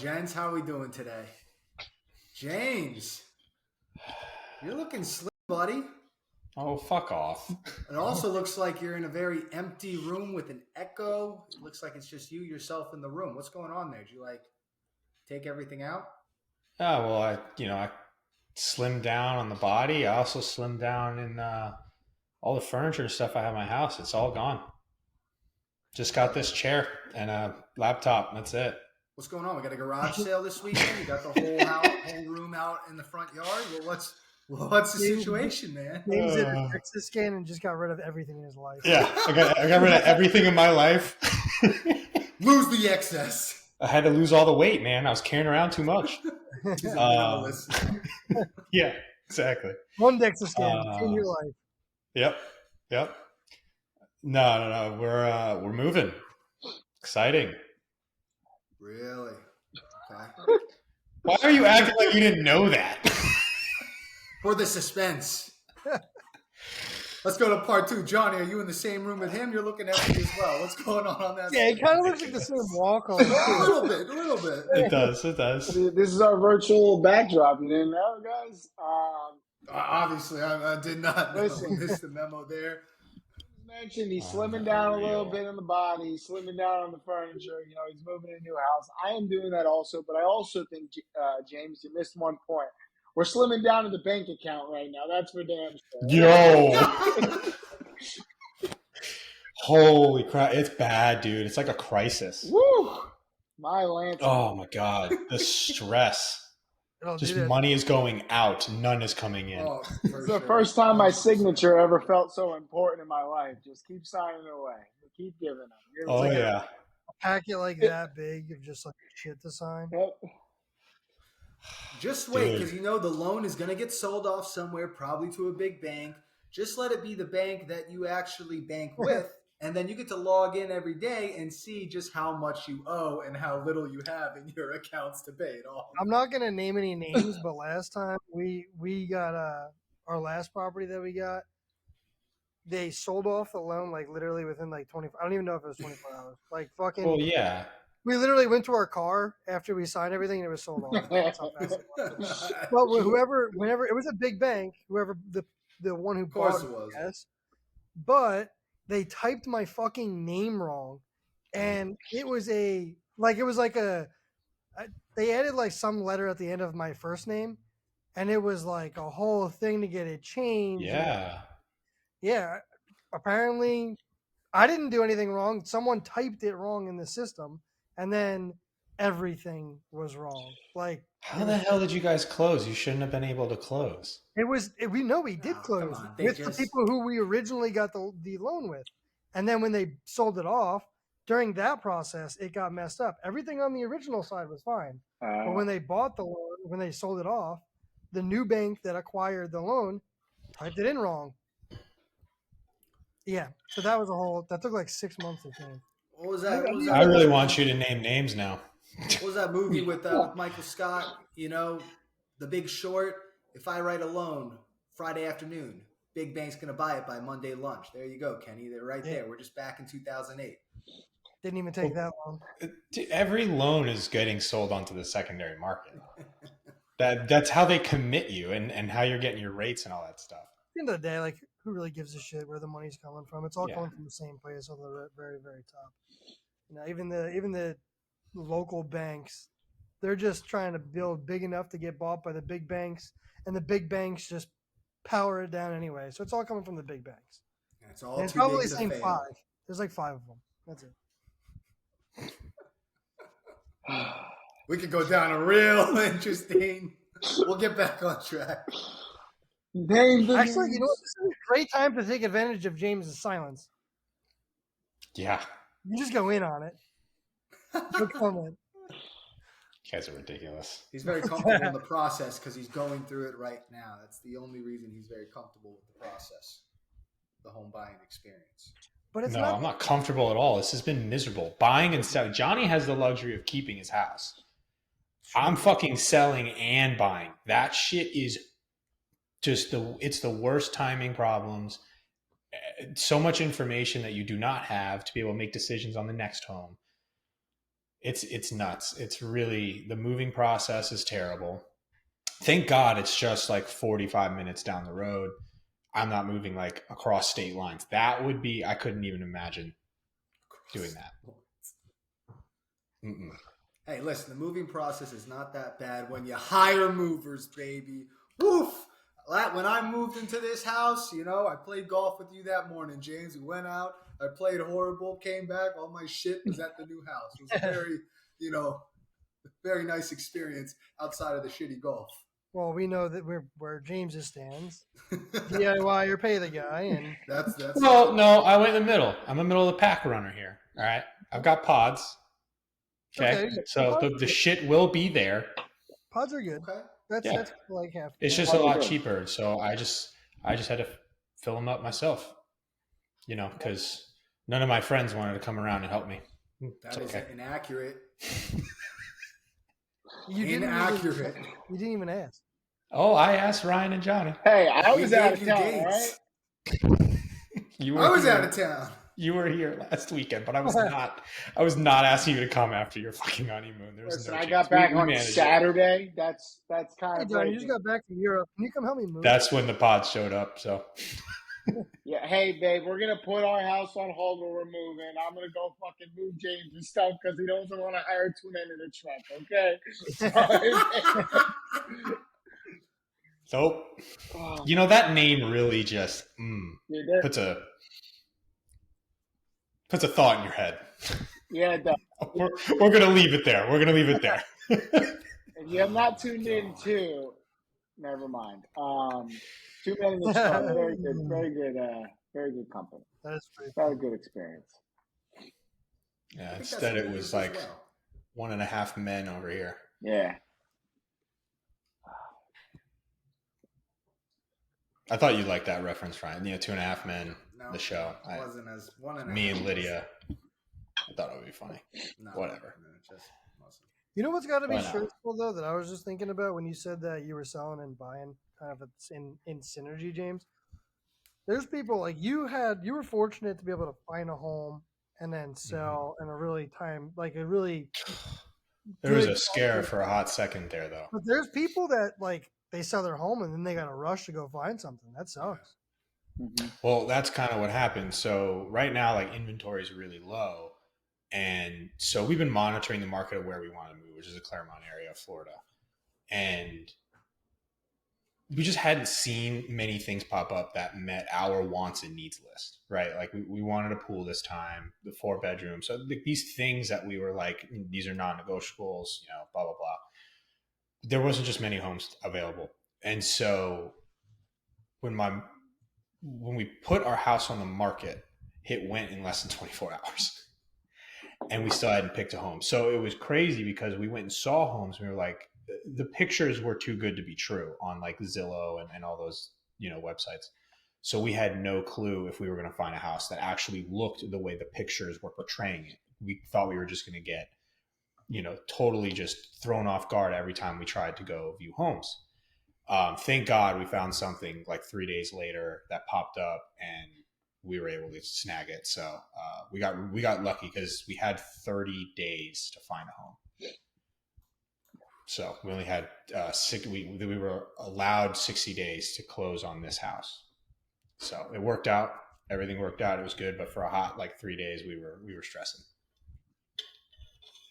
gents? How are we doing today? James, you're looking slim, buddy. Oh, fuck off. It also looks like you're in a very empty room with an echo. It looks like it's just you, yourself in the room. What's going on there? Did you like take everything out? Oh, well, I slimmed down on the body. I also slimmed down in all the furniture and stuff I have in my house. It's all gone. Just got this chair and a laptop. And that's it. What's going on? We got a garage sale this weekend. You got the whole room out in the front yard. Well, what's the situation, man? James did a Texas scan and just got rid of everything in his life. Yeah, I got rid of everything in my life. Lose the excess. I had to lose all the weight, man. I was carrying around too much. Yeah, exactly. One DEXA scan in your life. Yep. No. We're moving. Exciting. Really? Okay. Why are you acting like you didn't know that? For the suspense. Let's go to part 2. Jonny, are you in the same room with him? You're looking at me as well. What's going on that? Yeah, it kind of looks like the same walk. A little bit. It does. This is our virtual backdrop. You didn't know, guys? Obviously, I did not know. Listen. Missed the memo there. Mentioned he's slimming down a little bit on the body, he's slimming down on the furniture. You know, he's moving to a new house. I am doing that also, but I also think, James, you missed one point. We're slimming down to the bank account right now. That's for damn sure. Yo. Holy crap. It's bad, dude. It's like a crisis. Woo! My lantern. Oh, my God. The stress. Just money is going out. None is coming in. Oh, It's the first time my signature ever felt so important in my life. Just keep signing away. Keep giving them. Oh, like yeah. A packet like that big of just like shit to sign. Yep. Just wait, because you know the loan is going to get sold off somewhere, probably to a big bank. Just let it be the bank that you actually bank with, and then you get to log in every day and see just how much you owe and how little you have in your accounts to pay it off. I'm not gonna name any names, but last time we got our last property that we got, they sold off the loan like literally within like 24. I don't even know if it was 24 hours. Like fucking. Well, yeah. We literally went to our car after we signed everything and it was sold off. That's how fast it was. But whenever it was a big bank, whoever the one who bought it was. Yes, but they typed my fucking name wrong, and it was they added like some letter at the end of my first name, and it was like a whole thing to get it changed. Yeah. Apparently, I didn't do anything wrong. Someone typed it wrong in the system, and then everything was wrong. Like, how the hell did you guys close? You shouldn't have been able to close. We did close with the people who we originally got the loan with. And then when they sold it off, during that process, it got messed up. Everything on the original side was fine. But when they bought the loan, when they sold it off, the new bank that acquired the loan typed it in wrong. Yeah. So that took like 6 months to change. What was that? I really want you to name names now. What was that movie with Michael Scott? You know, The Big Short. If I write a loan Friday afternoon, big bank's going to buy it by Monday lunch. There you go, Kenny. They're right there. We're just back in 2008. Didn't even take that long. Every loan is getting sold onto the secondary market. That's how they commit you and how you're getting your rates and all that stuff. At the end of the day, like, who really gives a shit where the money's coming from? It's all coming from the same place on the very, very top. You know, even the local banks, they're just trying to build big enough to get bought by the big banks, and the big banks just power it down anyway. So it's all coming from the big banks. And it's all and it's too probably big the to same fail. 5. There's like 5 of them. That's it. We could go down a real interesting. We'll get back on track. Actually, you know what? This is a great time to take advantage of James's silence. Yeah. You just go in on it. No comment. You guys are ridiculous. He's very comfortable in the process because he's going through it right now. That's the only reason he's very comfortable with the process, the home buying experience. But it's I'm not comfortable at all. This has been miserable. Buying and selling. Johnny has the luxury of keeping his house. I'm fucking selling and buying. That shit is just it's the worst timing problems. So much information that you do not have to be able to make decisions on the next home. It's nuts. It's really, the moving process is terrible. Thank God it's just like 45 minutes down the road. I'm not moving like across state lines. That would be, I couldn't even imagine doing that. Mm-mm. Hey, listen, the moving process is not that bad when you hire movers, baby. Woof! When I moved into this house, I played golf with you that morning, James. We went out. I played horrible, came back. All my shit was at the new house. It was a very, very nice experience outside of the shitty golf. Well, we know that we're where James stands. DIY or pay the guy, and that's well, no, I went in the middle. I'm in the middle of the pack runner here. All right, I've got pods. Okay. So the shit will be there. Pods are good. Okay. That's like half. It's just a lot cheaper. So I just had to fill them up myself. Because none of my friends wanted to come around and help me. That is inaccurate. You didn't even ask. Oh, I asked Ryan and Jonny. Hey, I was out of town, right? I was out of town. You were here last weekend, but I was not. I was not asking you to come after your fucking honeymoon. Listen, I got back on Saturday. That's kind of. John, you just got back from Europe. Can you come help me move? That's when the pods showed up. So. Yeah, hey babe, we're gonna put our house on hold while we're moving. I'm gonna go fucking move James and stuff because he doesn't want to hire two men in a truck. Okay. Nope. That name really just puts a thought in your head. Yeah, it does. We're gonna leave it there. If you have not tuned in to, never mind. 2 men in the truck, very good company. That is pretty very good experience. Yeah, instead it was like 1.5 men over here. Yeah. I thought you'd like that reference, Ryan. 2.5 Men, no, the show. It wasn't as 1.5. Me and Lydia. I thought it would be funny. No, whatever. No, it just wasn't. You know what's got to be stressful though that I was just thinking about when you said that you were selling and buying kind of in synergy, James. There's people like you were fortunate to be able to find a home and then sell in a really there was a scare for a hot second there though. But there's people that like they sell their home and then they got to rush to go find something. That sucks. Mm-hmm. Well, that's kind of what happened. So right now, like inventory is really low. And so we've been monitoring the market of where we want to move, which is the Claremont area of Florida. And we just hadn't seen many things pop up that met our wants and needs list, right? Like we wanted a pool this time, the 4 bedrooms. So these things that we were like, these are non-negotiables, blah, blah, blah. There wasn't just many homes available. And so when we put our house on the market, it went in less than 24 hours. And we still hadn't picked a home. So it was crazy because we went and saw homes. And we were like, the pictures were too good to be true on like Zillow and all those, websites. So we had no clue if we were going to find a house that actually looked the way the pictures were portraying it. We thought we were just going to get, totally just thrown off guard every time we tried to go view homes. Thank God we found something like 3 days later that popped up and we were able to snag it. So we got lucky because we had 30 days to find a home. So we only had we were allowed 60 days to close on this house. So it worked out. Everything worked out. It was good. But for a hot 3 days, we were stressing.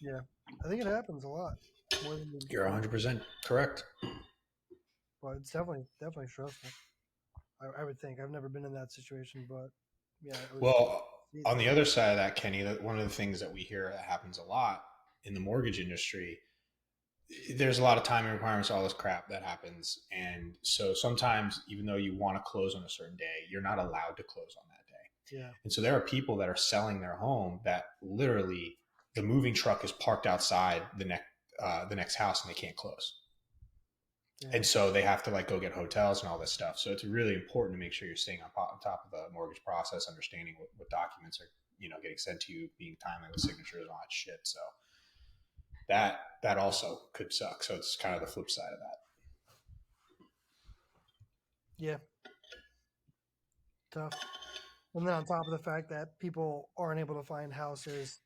Yeah, I think it happens a lot. More than You're 100% correct. Well, it's definitely stressful. I would think. I've never been in that situation, but yeah. Well, on the other side of that, Kenny, one of the things that we hear that happens a lot in the mortgage industry, there's a lot of timing requirements, all this crap that happens. And so sometimes, even though you want to close on a certain day, you're not allowed to close on that day. Yeah. And so there are people that are selling their home that literally the moving truck is parked outside the next house and they can't close. Yeah. And so they have to go get hotels and all this stuff. So it's really important to make sure you're staying on top of the mortgage process, understanding what documents are, getting sent to you, being timely with signatures and all that shit. So that also could suck. So it's kind of the flip side of that. Yeah. Tough. And then on top of the fact that people aren't able to find houses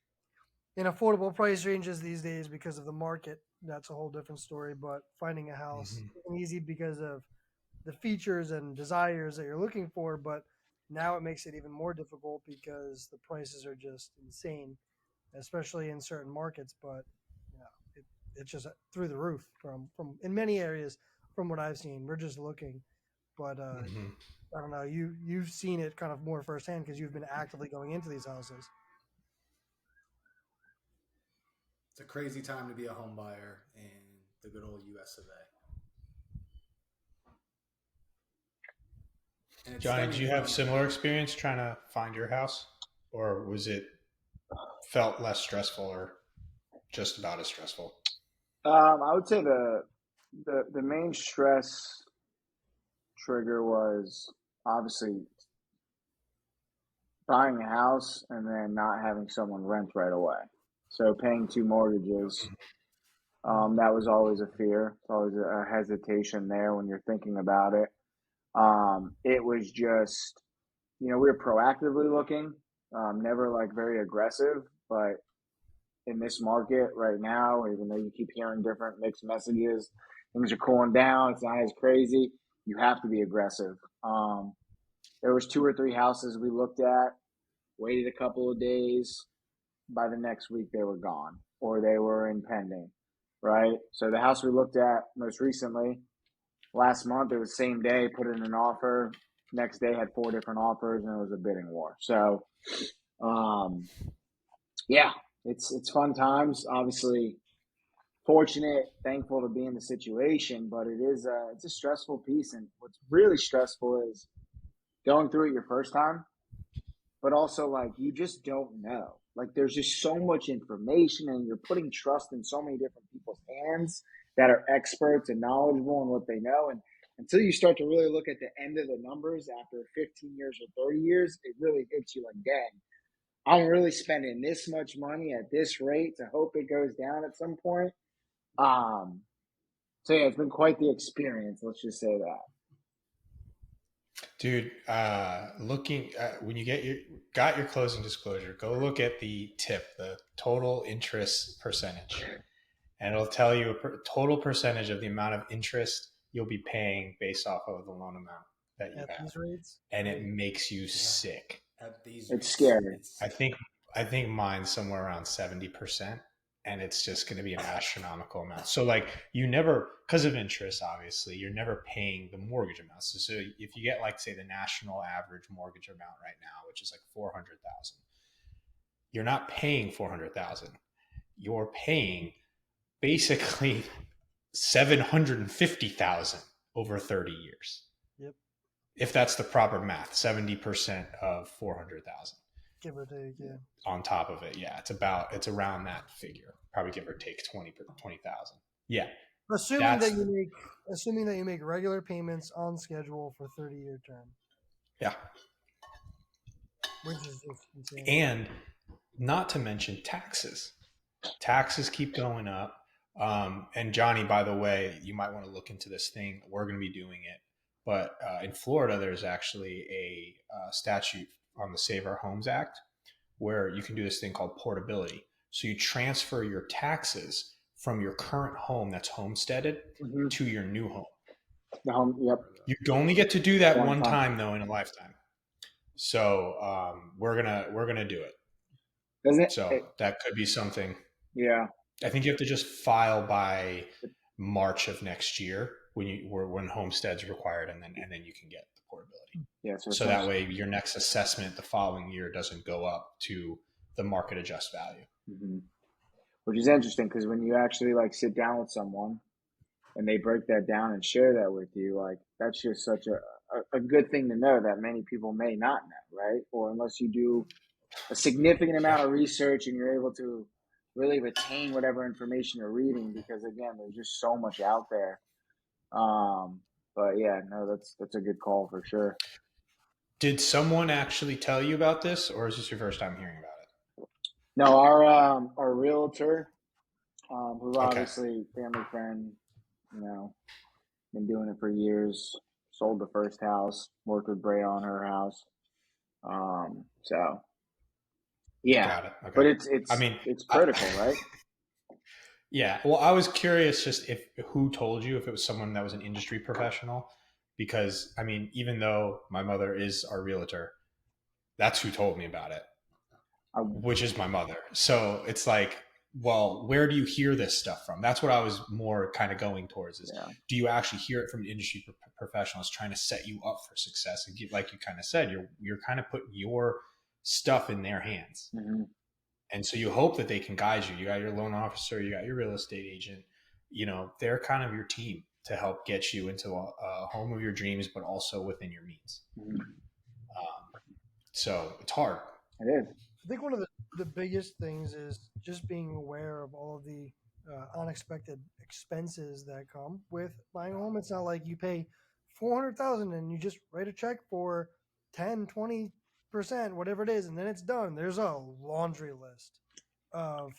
in affordable price ranges these days because of the market, that's a whole different story. But finding a house isn't easy because of the features and desires that you're looking for. But now it makes it even more difficult because the prices are just insane, especially in certain markets. But you know, it's just through the roof from in many areas from what I've seen. We're just looking, but I don't know. You've seen it kind of more firsthand because you've been actively going into these houses. It's a crazy time to be a home buyer in the good old US of A. And it's Johnny, did stemming you have from similar experience trying to find your house, or was it felt less stressful, or just about as stressful? I would say the main stress trigger was obviously buying a house and then not having someone rent right away. So paying two mortgages, that was always a fear. It's always a hesitation there when you're thinking about it. It was just, we were proactively looking, never like very aggressive, but in this market right now, even though you keep hearing different mixed messages, things are cooling down. It's not as crazy. You have to be aggressive. There was 2 or 3 houses we looked at, waited a couple of days. By the next week, they were gone or they were in pending, right? So the house we looked at most recently, last month, it was same day, put in an offer. Next day had 4 different offers and it was a bidding war. So, yeah, it's fun times. Obviously, fortunate, thankful to be in the situation, but it's a stressful piece. And what's really stressful is going through it your first time, but also like you just don't know. Like there's just so much information, and you're putting trust in so many different people's hands that are experts and knowledgeable in what they know. And until you start to really look at the end of the numbers after 15 years or 30 years, it really hits you like, dang, I'm really spending this much money at this rate to hope it goes down at some point. Um, so yeah, it's been quite the experience. Let's just say that. Dude, looking when you got your closing disclosure, go look at the tip, the total interest percentage, and it'll tell you a total percentage of the amount of interest you'll be paying based off of the loan amount that you At have, these rates, and it makes you sick. at these It's rates. scary. I think mine's somewhere around 70%, and it's just going to be an astronomical amount. So like you never, because of interest, obviously, you're never paying the mortgage amount. So if you get like say the national average mortgage amount right now, which is like 400,000, you're not paying 400,000. You're paying basically 750,000 over 30 years. Yep. If that's the proper math, 70% of 400,000. Give or take, yeah. On top of it, yeah, it's around that figure, probably give or take 20,000. Yeah, Assuming that you make regular payments on schedule for 30-year term. Yeah, Which is just insane. and not to mention taxes. Taxes keep going up. And Johnny, by the way, you might want to look into this thing. We're going to be doing it, but in Florida, there's actually a statute on the Save Our Homes Act where you can do this thing called portability. So you transfer your taxes from your current home that's homesteaded to your new home. The home, yep. You only get to do that one time though in a lifetime. So we're gonna do it. Doesn't it? So that could be something. Yeah. I think you have to just file by March of next year when homestead's required, and then you can get the portability. Yeah. So that way your next assessment the following year doesn't go up to the market adjust value. Mm-hmm. Which is interesting because when you actually like sit down with someone and they break that down and share that with you, like that's just such a good thing to know that many people may not know, right? Or unless you do a significant amount of research and you're able to really retain whatever information you're reading, because again, there's just so much out there. But yeah, no, that's a good call for sure. Did someone actually tell you about this, or is this your first time hearing about it? No, our realtor, who's obviously family friend, been doing it for years. Sold the first house, worked with Bray on her house. So Yeah, Got it. Okay. but I mean, it's critical, right? yeah. Well, I was curious just if who told you, if it was someone that was an industry professional, because I mean, even though my mother is our realtor, that's who told me about it, I, which is my mother. So it's like, well, where do you hear this stuff from? That's what I was more kind of going towards is, yeah. do you actually hear it from industry professionals trying to set you up for success? And get, like you kind of said, you're kind of putting your stuff in their hands. Mm-hmm. And so you hope that they can guide you. You got your loan officer, you got your real estate agent, they're kind of your team to help get you into a home of your dreams, but also within your means. Mm-hmm. So it's hard. It is. I think one of the biggest things is just being aware of all of the unexpected expenses that come with buying a home. It's not like you pay $400,000 and you just write a check for 10, 20%, whatever it is, and then it's done. There's a laundry list of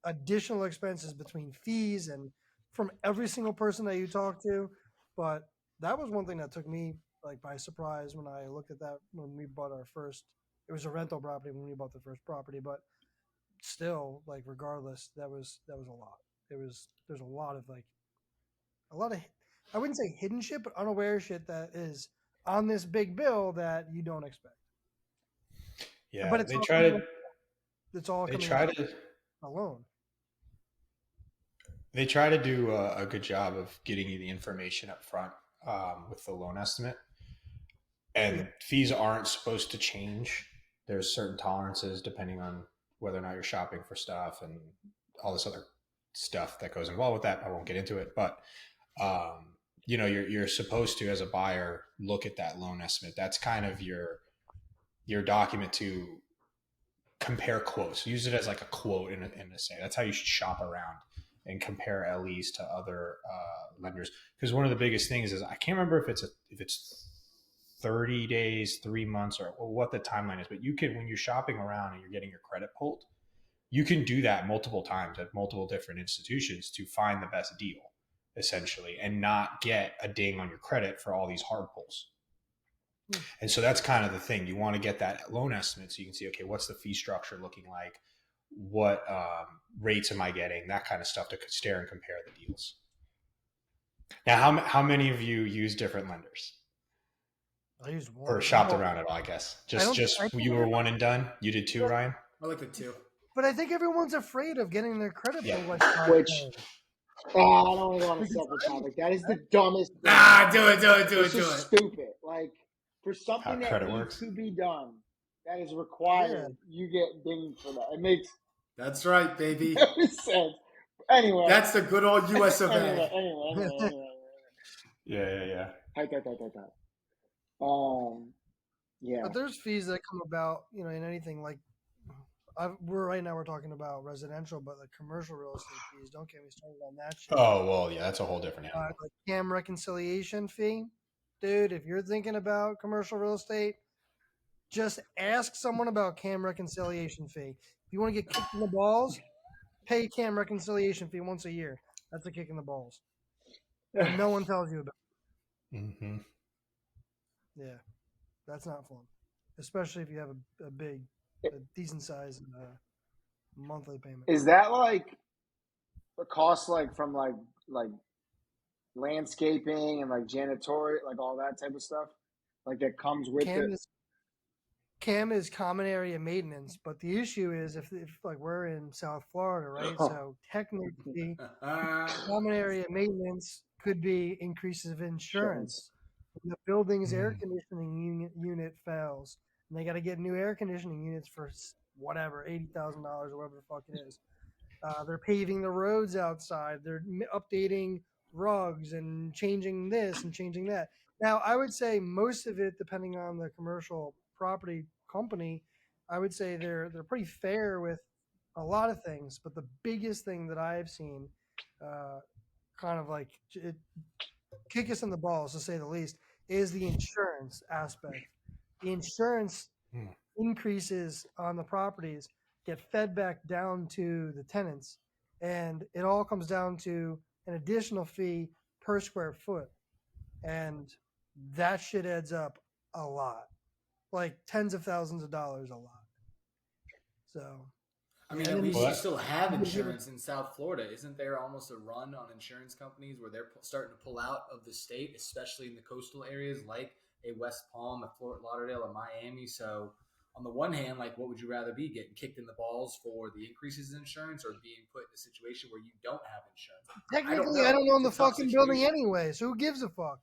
additional expenses between fees and from every single person that you talk to. But that was one thing that took me like by surprise when I looked at that when we bought our first. It was a rental property when we bought the first property, but still, like regardless, that was a lot. There's a lot of I wouldn't say hidden shit, but unaware shit that is on this big bill that you don't expect. Yeah, But it's they all try coming, to it's all they coming try out to alone. they try to do a good job of getting you the information up front with the loan estimate. And fees aren't supposed to change. There's certain tolerances depending on whether or not you're shopping for stuff and all this other stuff that goes involved with that. I won't get into it, but you're supposed to, as a buyer, look at that loan estimate. That's kind of your document to compare quotes. Use it as like a quote in a say. That's how you should shop around and compare LEs to other lenders. Because one of the biggest things is I can't remember if it's 30 days, 3 months, or what the timeline is. But you can, when you're shopping around and you're getting your credit pulled, you can do that multiple times at multiple different institutions to find the best deal, essentially, and not get a ding on your credit for all these hard pulls. And so that's kind of the thing. You want to get that loan estimate so you can see, okay, what's the fee structure looking like? What rates am I getting? That kind of stuff to stare and compare the deals. Now, how many of you use different lenders? I used one. Or shopped around it all, I guess. Just you were one and done? You did two, Ryan? I like the two. But I think everyone's afraid of getting their credit pulled. Which, I don't want to go on a separate topic. That is the dumbest thing. Do it. This is stupid. Like, for something that needs to be done, that is required, you get dinged for that. It makes... That's right, baby. no sense. Anyway. That's the good old US of A. Anyway. Yeah. Tight. Yeah. But there's fees that come about, in anything like we're talking about residential, but like commercial real estate fees. Don't get me started on that shit. Oh well, yeah, that's a whole different animal. Like CAM reconciliation fee, dude. If you're thinking about commercial real estate, just ask someone about CAM reconciliation fee. If you want to get kicked in the balls, pay CAM reconciliation fee once a year. That's a kick in the balls. And no one tells you about it. Mm-hmm. Yeah, that's not fun, especially if you have a decent size monthly payment. Is that like a cost from like landscaping and like janitorial, like all that type of stuff, like that comes with it? CAM is common area maintenance, but the issue is if like we're in South Florida, right? So technically, common area maintenance could be increases of insurance. When the building's air conditioning unit fails, and they got to get new air conditioning units for whatever $80,000 or whatever the fuck it is. They're paving the roads outside. They're updating rugs and changing this and changing that. Now, I would say most of it, depending on the commercial property company, I would say they're pretty fair with a lot of things. But the biggest thing that I've seen, kind of like it, kick us in the balls to say the least, is the insurance aspect. The insurance increases on the properties get fed back down to the tenants, and it all comes down to an additional fee per square foot, and that shit adds up a lot, like tens of thousands of dollars a lot. So, I yeah, mean, and at then least you still have you- insurance in South Florida. Isn't there almost a run on insurance companies where they're starting to pull out of the state, especially in the coastal areas like a West Palm, a Fort Lauderdale, a Miami? So, on the one hand, like, what would you rather be, getting kicked in the balls for the increases in insurance, or being put in a situation where you don't have insurance? I don't technically, I know. don't own the It's a tough fucking building situation. anyway, so who gives a fuck?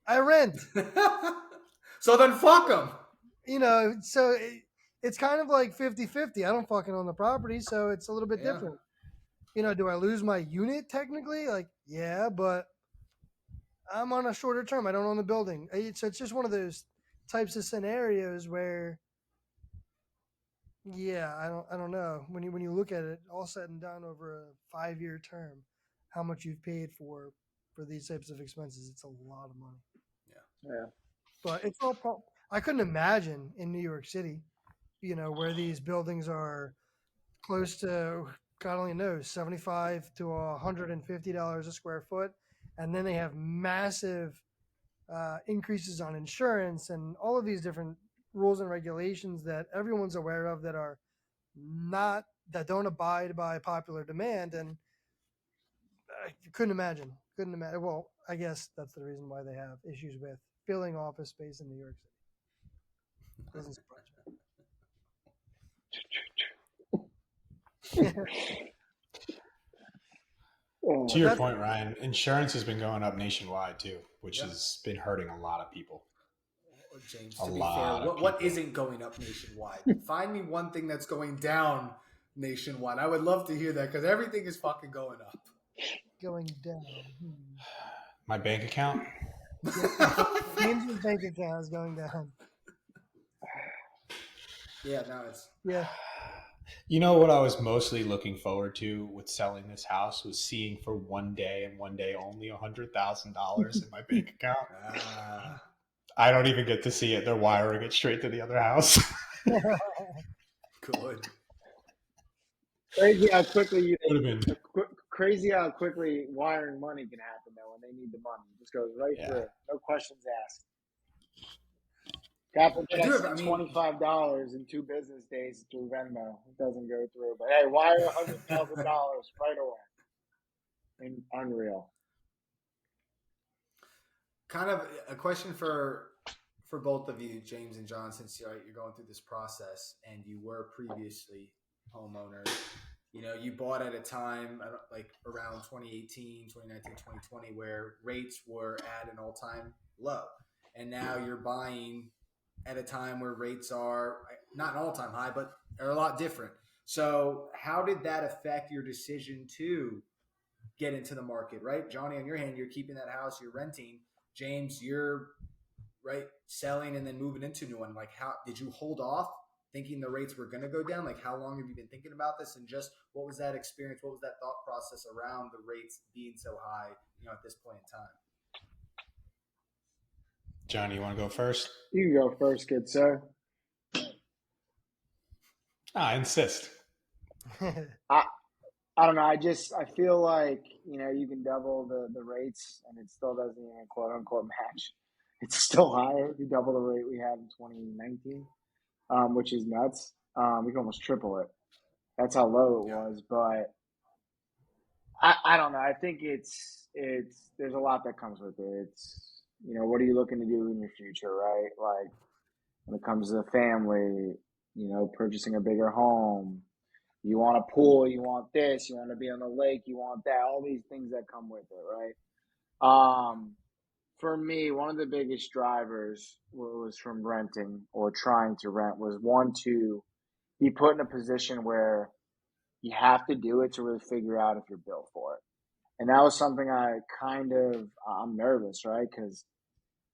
I rent. So then, fuck them. So it's kind of like 50-50. I don't fucking own the property, so it's a little bit Yeah. different. Do I lose my unit technically? Like, yeah, but I'm on a shorter term. I don't own the building. So it's just one of those types of scenarios where, yeah, I don't know. When you look at it, all said and done over a 5-year term, how much you've paid for these types of expenses, it's a lot of money. Yeah. But it's all. I couldn't imagine in New York City, where these buildings are close to, God only knows, $75 to $150 a square foot, and then they have massive increases on insurance and all of these different rules and regulations that everyone's aware of that don't abide by popular demand. And I couldn't imagine. Well, I guess that's the reason why they have issues with filling office space in New York City. Doesn't surprise me. To your point, Ryan, insurance has been going up nationwide too, which has been hurting a lot of people. James, to be fair, what isn't going up nationwide? Find me one thing that's going down nationwide. I would love to hear that, because everything is fucking going up. Going down. My bank account? James's bank account is going down. Yeah, no, it's... Yeah. You know what I was mostly looking forward to with selling this house was seeing for one day and one day only $100,000 in my bank account. I don't even get to see it. They're wiring it straight to the other house. Good. Crazy how quickly Crazy how quickly wiring money can happen though when they need the money. It just goes right through. No questions asked. Capital gets $25 in 2 business days through Venmo. It doesn't go through. But hey, wire $100,000 right away. Unreal. Kind of a question for both of you, James and John, since you're going through this process and you were previously homeowners. You bought at a time like around 2018, 2019, 2020, where rates were at an all-time low. And now you're buying at a time where rates are not an all-time high, but are a lot different. So how did that affect your decision to get into the market, right? Jonny, on your hand, you're keeping that house, you're renting. James, you're selling and then moving into a new one. Like, how did you hold off thinking the rates were going to go down? Like, how long have you been thinking about this? And just what was that experience? What was that thought process around the rates being so high, at this point in time? Jonny, you want to go first? You can go first, good sir. I insist. I don't know. I feel like, you can double the rates and it still doesn't even quote unquote match. It's still higher. You double the rate we had in 2019, which is nuts. We can almost triple it. That's how low it was. But I don't know. I think there's a lot that comes with it. It's, what are you looking to do in your future, right? Like when it comes to the family, purchasing a bigger home, you want a pool, you want this, you want to be on the lake, you want that, all these things that come with it, right? For me, one of the biggest drivers was from renting or trying to rent was one, to be put in a position where you have to do it to really figure out if you're built for it. And that was something I'm nervous, right? Because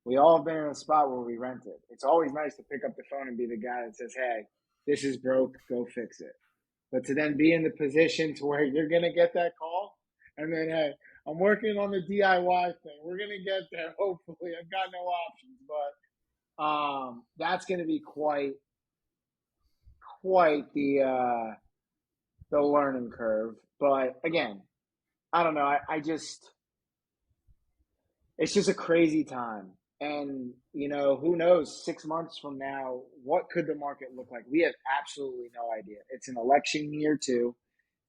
we all have been in a spot where we rented. It's always nice to pick up the phone and be the guy that says, hey, this is broke, go fix it. But to then be in the position to where you're going to get that call and then, hey, I'm working on the DIY thing. We're going to get there, hopefully. I've got no options. But that's going to be quite the learning curve. But again, I don't know. It's just a crazy time. And, who knows, 6 months from now, what could the market look like? We have absolutely no idea. It's an election year too.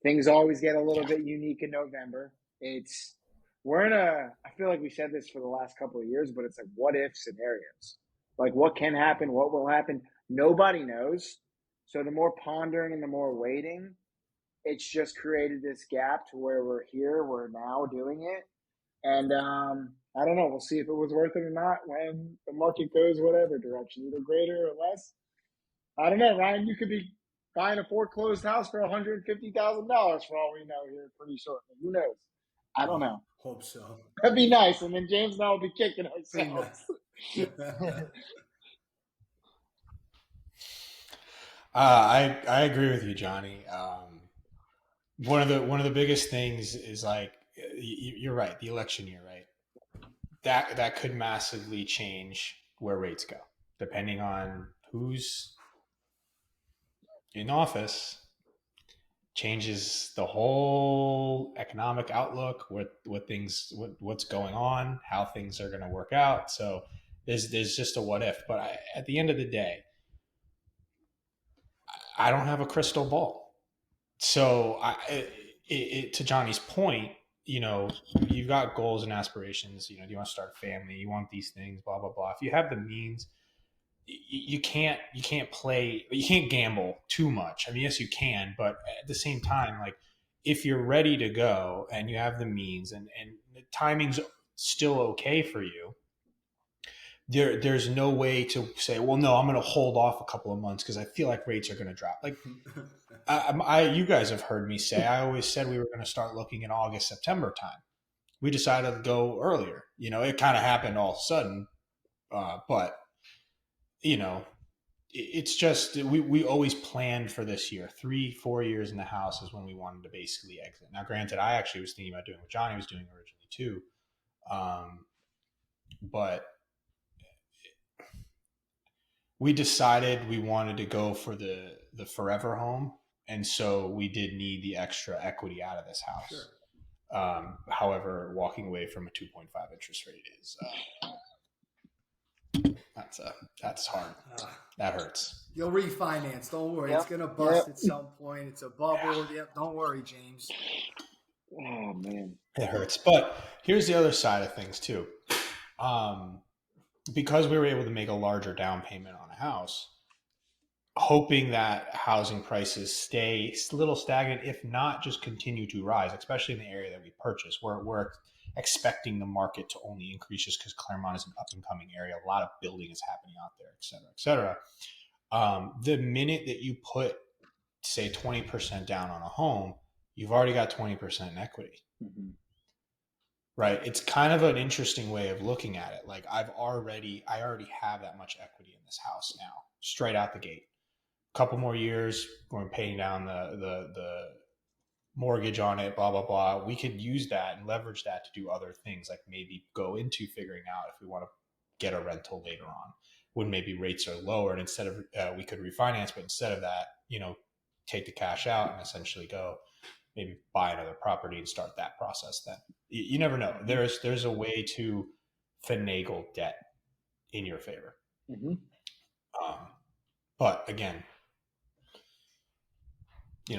Things always get a little Yeah. bit unique in November. I feel like we said this for the last couple of years, but it's like what if scenarios. Like what can happen, what will happen. Nobody knows. So the more pondering and the more waiting, it's just created this gap to where we're now doing it. And I don't know. We'll see if it was worth it or not when the market goes whatever direction, either greater or less. I don't know, Ryan. You could be buying a foreclosed house for $150,000 for all we know here pretty shortly. Who knows? I don't know. Hope so. That'd be nice, and then James and I will be kicking ourselves. I agree with you, Jonny. One of the biggest things is like you're right. The election year, right? That could massively change where rates go, depending on who's in office. Changes the whole economic outlook, what's going on, how things are going to work out. So there's just a what if. But at the end of the day, I don't have a crystal ball. So to Jonny's point, you've got goals and aspirations. Do you want to start a family? You want these things, blah blah blah. If you have the means, you can't gamble too much. I mean, yes, you can, but at the same time, like if you're ready to go and you have the means and the timing's still okay for you, there's no way to say, well, no, I'm going to hold off a couple of months because I feel like rates are going to drop. Like you guys have heard me say, I always said we were going to start looking in August, September time. We decided to go earlier. It kind of happened all of a sudden, but it's just we always planned for this year. 3-4 years in the house is when we wanted to basically exit. Now, granted, I actually was thinking about doing what Jonny was doing originally too, but we decided we wanted to go for the forever home, and so we did need the extra equity out of this house. Sure. However, walking away from a 2.5 interest rate is that's hard. That hurts. You'll refinance. Don't worry. Yep. It's gonna bust at some point. It's a bubble. Yep. Don't worry, James. Oh man, it hurts. But here's the other side of things too. Because we were able to make a larger down payment on a house, hoping that housing prices stay a little stagnant, if not just continue to rise, especially in the area that we purchased, where we're expecting the market to only increase just because Claremont is an up and coming area. A lot of building is happening out there, et cetera, et cetera. The minute that you put, say, 20% down on a home, you've already got 20% in equity. Mm-hmm. Right. It's kind of an interesting way of looking at it. Like I already have that much equity in this house now, straight out the gate. A couple more years, we're paying down the mortgage on it, blah, blah, blah. We could use that and leverage that to do other things, like maybe go into figuring out if we want to get a rental later on when maybe rates are lower. And instead of, we could refinance, but instead of that, take the cash out and essentially go maybe buy another property and start that process then. You never know. There's a way to finagle debt in your favor. Mm-hmm. But again,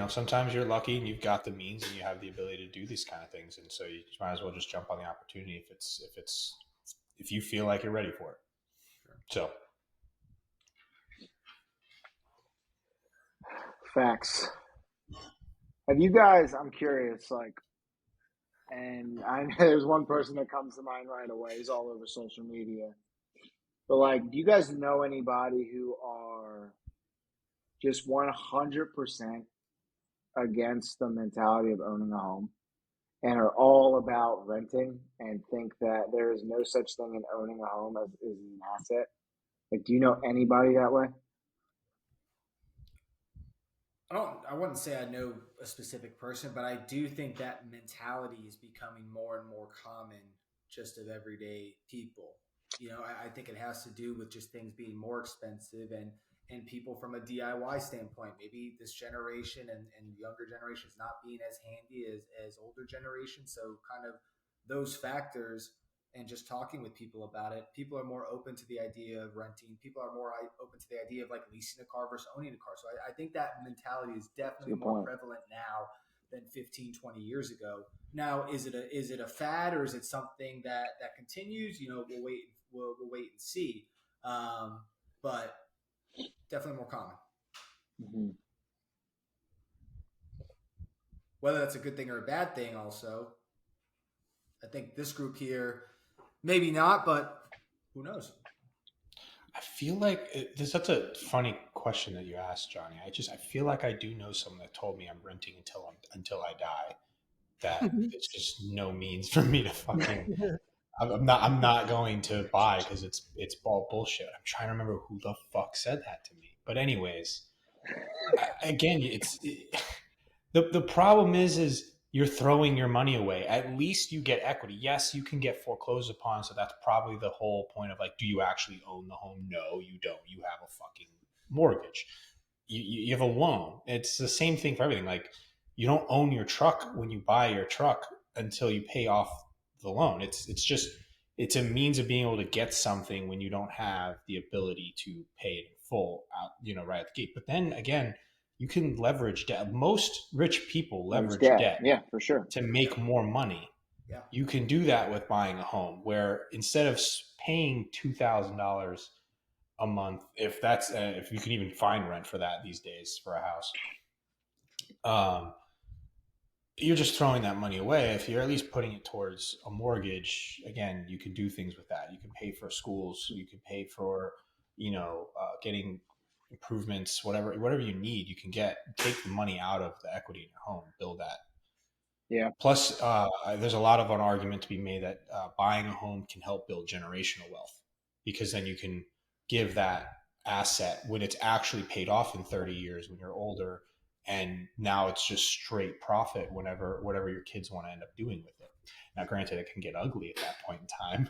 sometimes you're lucky and you've got the means and you have the ability to do these kind of things, and so you might as well just jump on the opportunity if you feel like you're ready for it. Sure. So, facts. Have you guys? I'm curious, and I know there's one person that comes to mind right away. He's all over social media. But do you guys know anybody who are just 100% against the mentality of owning a home and are all about renting and think that there is no such thing in owning a home as an asset? Do you know anybody that way? I wouldn't say I know a specific person, but I do think that mentality is becoming more and more common just of everyday people. I think it has to do with just things being more expensive and people from a DIY standpoint, maybe this generation and younger generations not being as handy as older generations. So kind of those factors. and just talking with people about it, people are more open to the idea of renting. People are more open to the idea of like leasing a car versus owning a car. So I think that mentality is definitely more prevalent now than 15, 20 years ago. Now, is it a fad, or is it something that continues? You know, we'll wait and see. But definitely more common. Mm-hmm. Whether that's a good thing or a bad thing, also, I think this group here, maybe not, but who knows? I feel like there's such a funny question that you asked, Johnny. I feel like I do know someone that told me I'm renting until I die. That it's just no means for me to fucking. I'm not going to buy because it's all bullshit. I'm trying to remember who the fuck said that to me. But anyways, again, the problem is you're throwing your money away. At least you get equity. Yes, you can get foreclosed upon, so that's probably the whole point of like, do you actually own the home? No, you don't. You have a fucking mortgage. You have a loan. It's the same thing for everything. Like, you don't own your truck when you buy your truck until you pay off the loan. It's a means of being able to get something when you don't have the ability to pay it in full out, right at the gate. But then again, you can leverage debt. Most rich people leverage debt, yeah, for sure, to make more money. Yeah. You can do that with buying a home, where instead of paying $2,000 a month, if you can even find rent for that these days for a house, you're just throwing that money away. If you're at least putting it towards a mortgage, again, you can do things with that. You can pay for schools. You can pay for, getting improvements, whatever you need. You can take the money out of the equity in your home, build that. Yeah. Plus, there's a lot of an argument to be made that buying a home can help build generational wealth, because then you can give that asset when it's actually paid off in 30 years when you're older. And now it's just straight profit whatever your kids want to end up doing with it. Now, granted, it can get ugly at that point in time.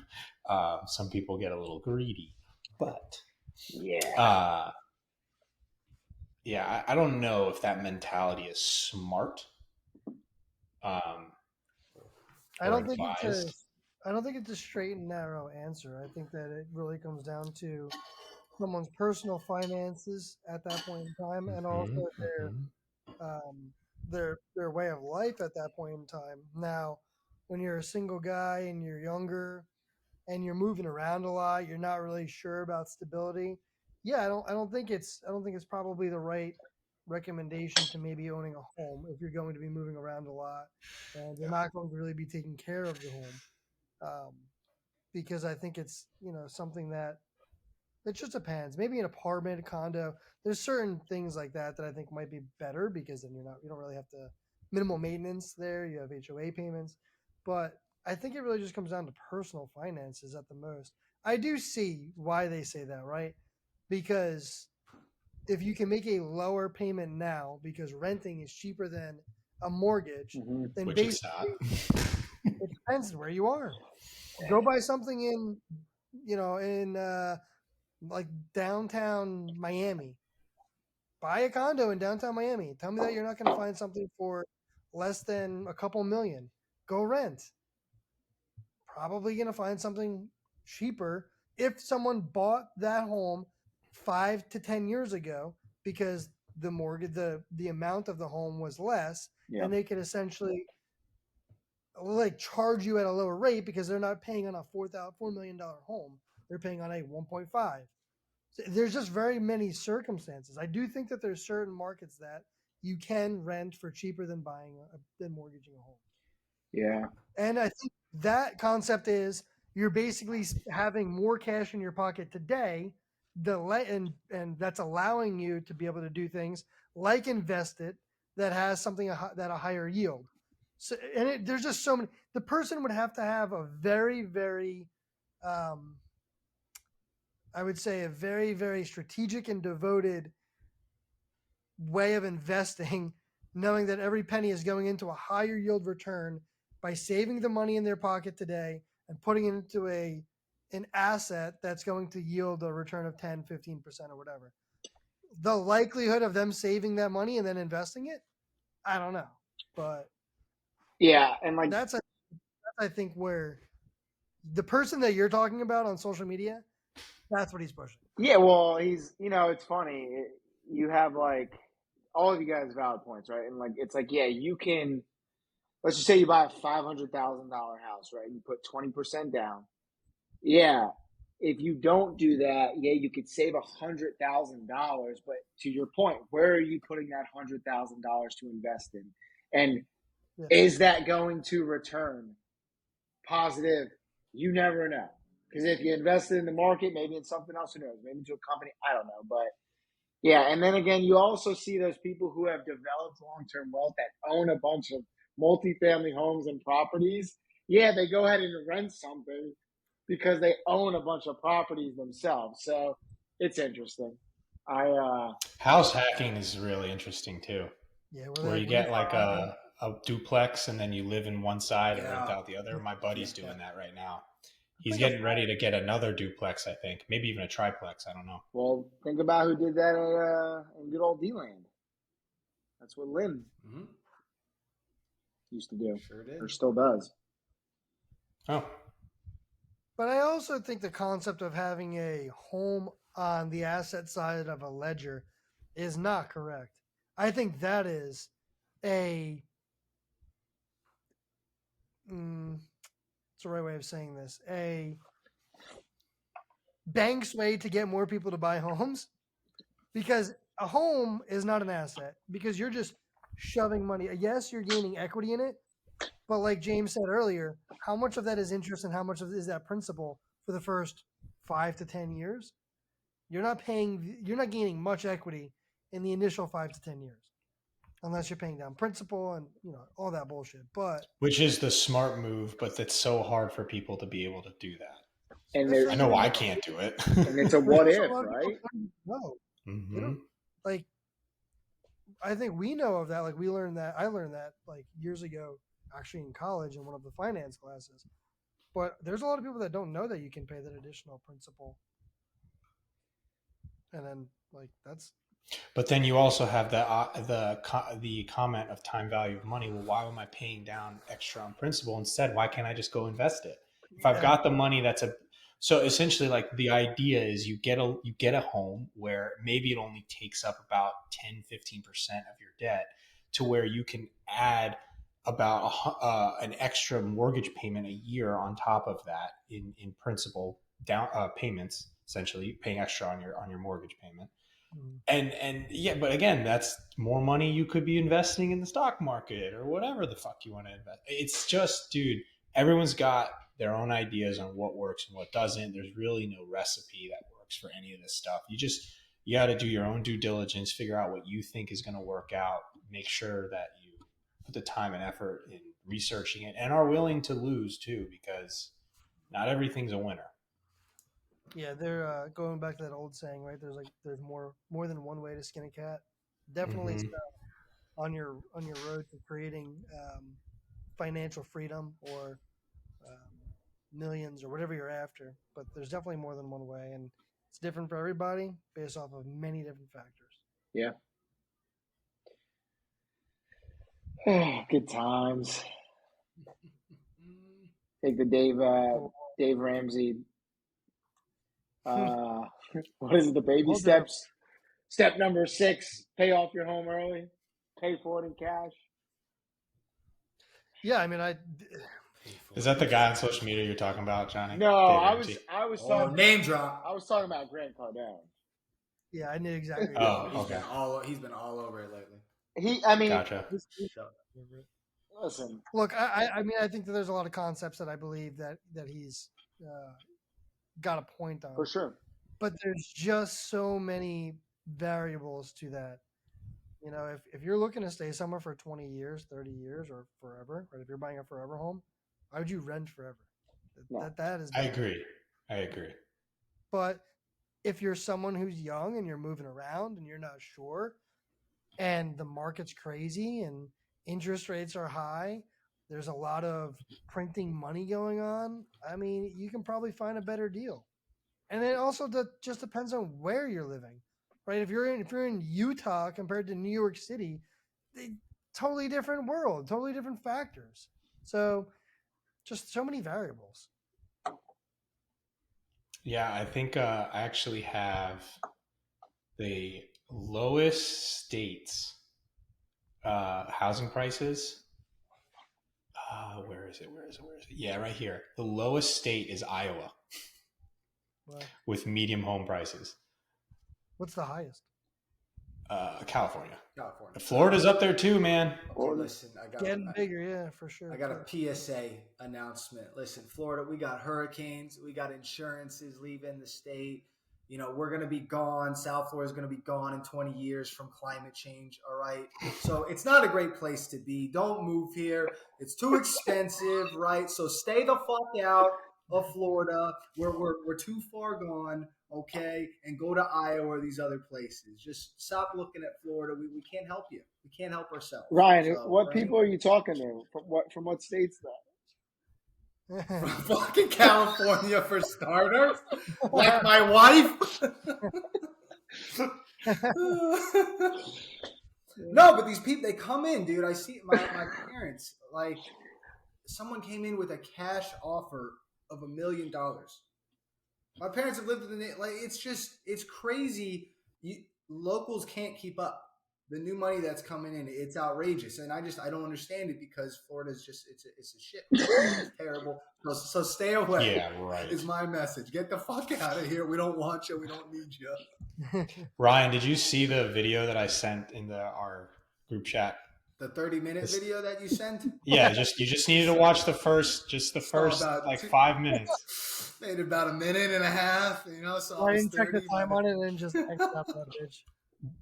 Some people get a little greedy, but I don't know if that mentality is smart. I don't think it's a straight and narrow answer. I think that it really comes down to someone's personal finances at that point in time, and also their way of life at that point in time. Now, when you're a single guy and you're younger and you're moving around a lot, you're not really sure about stability. Yeah, I don't think it's probably the right recommendation to maybe owning a home if you're going to be moving around a lot and you're not going to really be taking care of the home. Because I think it's something that it just depends. Maybe an apartment, a condo. There's certain things like that I think might be better, because then you don't really have to minimal maintenance there. You have HOA payments, but I think it really just comes down to personal finances at the most. I do see why they say that, right? Because if you can make a lower payment now because renting is cheaper than a mortgage, then which basically it depends where you are. Go buy something in like downtown Miami. Buy a condo in downtown Miami. Tell me that you're not going to find something for less than a couple million. Go rent. Probably going to find something cheaper if someone bought that home 5 to 10 years ago, because the mortgage, the amount of the home was less, and they could essentially like charge you at a lower rate because they're not paying on a $4 million home. They're paying on a 1.5. There's just very many circumstances. I do think that there's certain markets that you can rent for cheaper than than mortgaging a home. Yeah. And I think that concept is you're basically having more cash in your pocket today, and that's allowing you to be able to do things like invest it that has something that a higher yield. So, and there's just so many. The person would have to have a very, very I would say a very, very strategic and devoted way of investing, knowing that every penny is going into a higher yield return by saving the money in their pocket today and putting it into an asset that's going to yield a return of 10, 15% or whatever. The likelihood of them saving that money and then investing it, I don't know. But yeah, and like that's I think where the person that you're talking about on social media, that's what he's pushing. Yeah, well, he's, it's funny. You have like all of you guys valid points, right? And like, it's like, yeah, you can, let's just say you buy a $500,000 house, right? You put 20% down. Yeah. If you don't do that, yeah, you could save $100,000, but to your point, where are you putting that $100,000 to invest in? And is that going to return positive? You never know. Because if you invested in the market, maybe in something else, who knows? Maybe into a company, I don't know. But yeah, and then again, you also see those people who have developed long-term wealth that own a bunch of multifamily homes and properties. Yeah, they go ahead and rent something because they own a bunch of properties themselves. So it's interesting. House hacking is really interesting too. Yeah, Where you get like a duplex and then you live in one side and rent out the other. My buddy's doing that right now. He's getting ready to get another duplex, I think. Maybe even a triplex. I don't know. Well, think about who did that in good old D-Land. That's what Lynn used to do. Sure did. Or still does. Oh. But I also think the concept of having a home on the asset side of a ledger is not correct. I think that is a what's the right way of saying this? A bank's way to get more people to buy homes, because a home is not an asset because you're just shoving money. Yes, you're gaining equity in it, but like James said earlier, how much of that is interest and how much of it is that principal for the first 5 to 10 years? You're not gaining much equity in the initial 5 to 10 years, unless you're paying down principal and all that bullshit. But which is the smart move, but that's so hard for people to be able to do that. And I know I can't do it. And it's a what if, right? No. Like, I think we know of that. Like, I learned that like years ago, actually in college in one of the finance classes. But there's a lot of people that don't know that you can pay that additional principal. And then like that's. But then you also have the comment of time value of money. Well, why am I paying down extra on principal instead? Why can't I just go invest it? If I've got the money, so essentially, like, the idea is you get a home where maybe it only takes up about 10-15% of your debt, to where you can add about an extra mortgage payment a year on top of that in principal down payments, essentially paying extra on your mortgage payment. And yeah, but again, that's more money you could be investing in the stock market or whatever the fuck you want to invest. It's just, dude, everyone's got their own ideas on what works and what doesn't. There's really no recipe that works for any of this stuff. You got to do your own due diligence, figure out what you think is going to work out, make sure that you put the time and effort in researching it and are willing to lose too, because not everything's a winner. Yeah, they're going back to that old saying, right? There's more than one way to skin a cat. Definitely on your road to creating financial freedom or millions or whatever you're after. But there's definitely more than one way, and it's different for everybody based off of many different factors. Yeah. Good times. Take the Dave Ramsey. What is it? The baby steps. Step number 6: pay off your home early. Pay for it in cash. Yeah, I mean, Is that the guy on social media you're talking about, Johnny? No, I was talking name drop. I was talking about Grant Cardone. Yeah, I knew exactly. Okay. He's been all over it lately. Gotcha. Listen. Look, I mean, I think that there's a lot of concepts that I believe that he's got a point on. For sure. But there's just so many variables to that. If you're looking to stay somewhere for 20 years, 30 years, or forever, right? If you're buying a forever home, why would you rent forever? No. That is. I agree. But if you're someone who's young and you're moving around and you're not sure, and the market's crazy and interest rates are high, there's a lot of printing money going on. I mean, you can probably find a better deal. And it also just depends on where you're living, right? If you're in Utah compared to New York City, totally different world, totally different factors. So just so many variables. Yeah, I think I actually have the lowest states housing prices. Where is it? Where is it? Where is it? Yeah, right here. The lowest state is Iowa Well, with medium home prices. what's the highest? California. California. Florida's up there too, man. Okay, listen, Getting bigger, yeah, for sure. I got a PSA announcement. Listen, Florida, we got hurricanes, we got insurances leaving the state. You know, we're going to be gone. South Florida is going to be gone in 20 years from climate change. All right. So it's not a great place to be. Don't move here. It's too expensive, right? So stay the fuck out of Florida. We're too far gone. Okay. And go to Iowa or these other places. Just stop looking at Florida. We can't help you. We can't help ourselves. Ryan, So, what right? people are you talking to? From what states though? From fucking California for starters, like my wife. No, but these people, they come in, dude. I see my parents, like, someone came in with a cash offer of $1 million. My parents have lived in the, like, it's crazy. Locals can't keep up. The new money that's coming in, it's outrageous, and I don't understand it because Florida's just it's a shit. It's terrible. So stay away. Yeah, right. Is my message. Get the fuck out of here. We don't want you. We don't need you. Ryan, did you see the video that I sent in our group chat? The 30-minute video that you sent? Yeah, you just needed to watch the first like 5 minutes. Made about a minute and a half, you know. So I didn't check the time on it and just X out that bitch.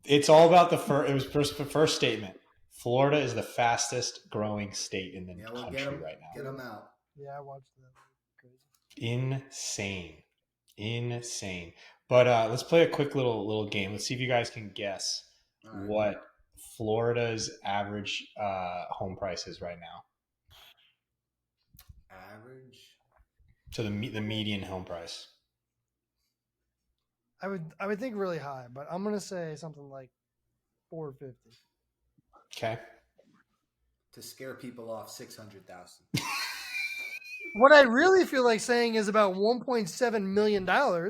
It's all about the first. It was the first statement. Florida is the fastest growing state in the country right now. Get them out. Yeah, I watched that. Crazy. Insane. But let's play a quick little game. Let's see if you guys can guess what Florida's average home price is right now. Average. So the median home price. I would think really high, but I'm gonna say something like 450. Okay. To scare people off, 600,000. What I really feel like saying is about $1.7 million,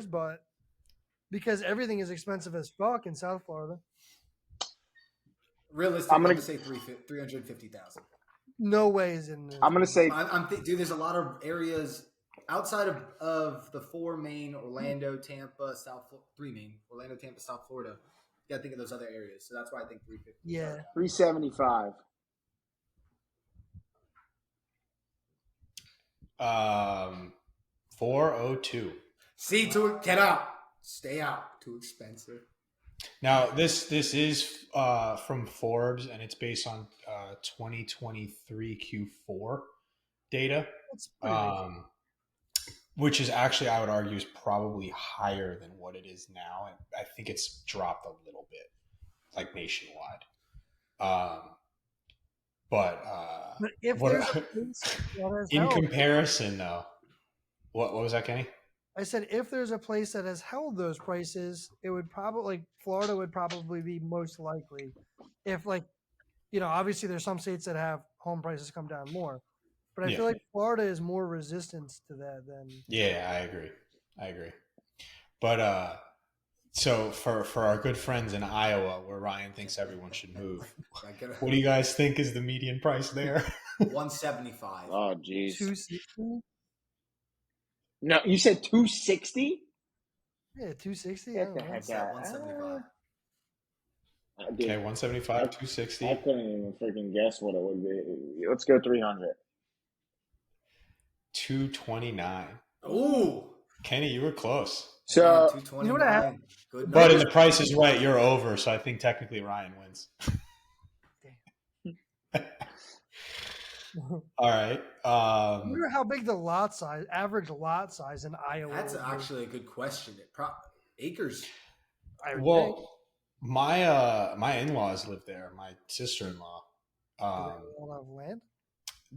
but because everything is expensive as fuck in South Florida. Realistically, I'm gonna say 350,000. No way is in there. I'm gonna say, dude. There's a lot of areas outside of the four main: Orlando, Tampa, Orlando, Tampa, South Florida. You gotta think of those other areas. So that's why I think 350. Yeah. 375. 402. See, get out. Stay out. Too expensive. Now this is from Forbes, and it's based on 2023 Q4 data, which is actually, I would argue, is probably higher than what it is now. And I think it's dropped a little bit, like nationwide. But if in comparison, though, what was that, Kenny? I said if there's a place that has held those prices, it would probably Florida would probably be most likely. If obviously there's some states that have home prices come down more, but I feel like Florida is more resistant to that than. Yeah, I agree. But so for our good friends in Iowa, where Ryan thinks everyone should move, what do you guys think is the median price there? 175. Oh, geez. 260? No, you said 260? Yeah, 260. Get the heck out. 175. Okay, 175, 260. I couldn't even freaking guess what it would be. Let's go 300. 229. Ooh. Kenny, you were close. So, 229. You know what I have? Good but in the Price is Right, you're over, so I think technically Ryan wins. All right. I wonder how big the average lot size in Iowa. That's actually a good question. Acres. Well, my in-laws live there. My sister-in-law. Do they all have land?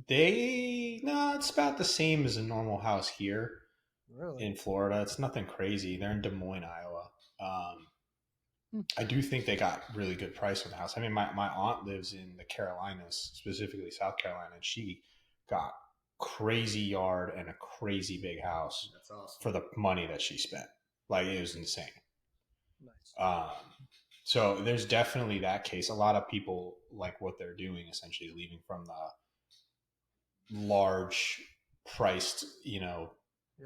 It's about the same as a normal house here. Really? In Florida. It's nothing crazy. They're in Des Moines, Iowa. I do think they got really good price on the house. I mean, my aunt lives in the Carolinas, specifically South Carolina, and she got crazy yard and a crazy big house. That's awesome. For the money that she spent. Like, it was insane. Nice. So there's definitely that case. A lot of people like what they're doing, essentially leaving from the large priced,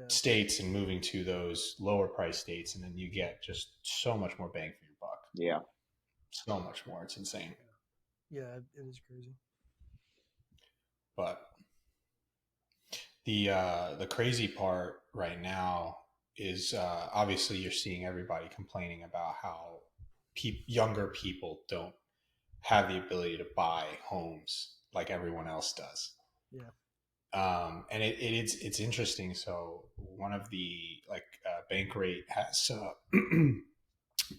states and moving to those lower price states. And then you get just so much more bang for your buck. Yeah. So much more. It's insane. Yeah, it is crazy. But the crazy part right now is obviously you're seeing everybody complaining about how younger people don't have the ability to buy homes like everyone else does. Yeah. And it's interesting. So one of the Bankrate